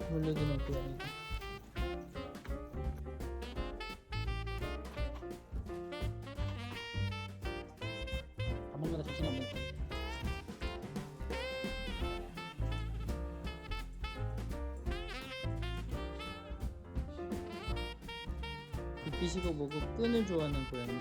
몰려드는 고양이다. 밥 먹는 거 정신이 없는 거. 불 피시고 뭐고 끈을 좋아하는 고양이.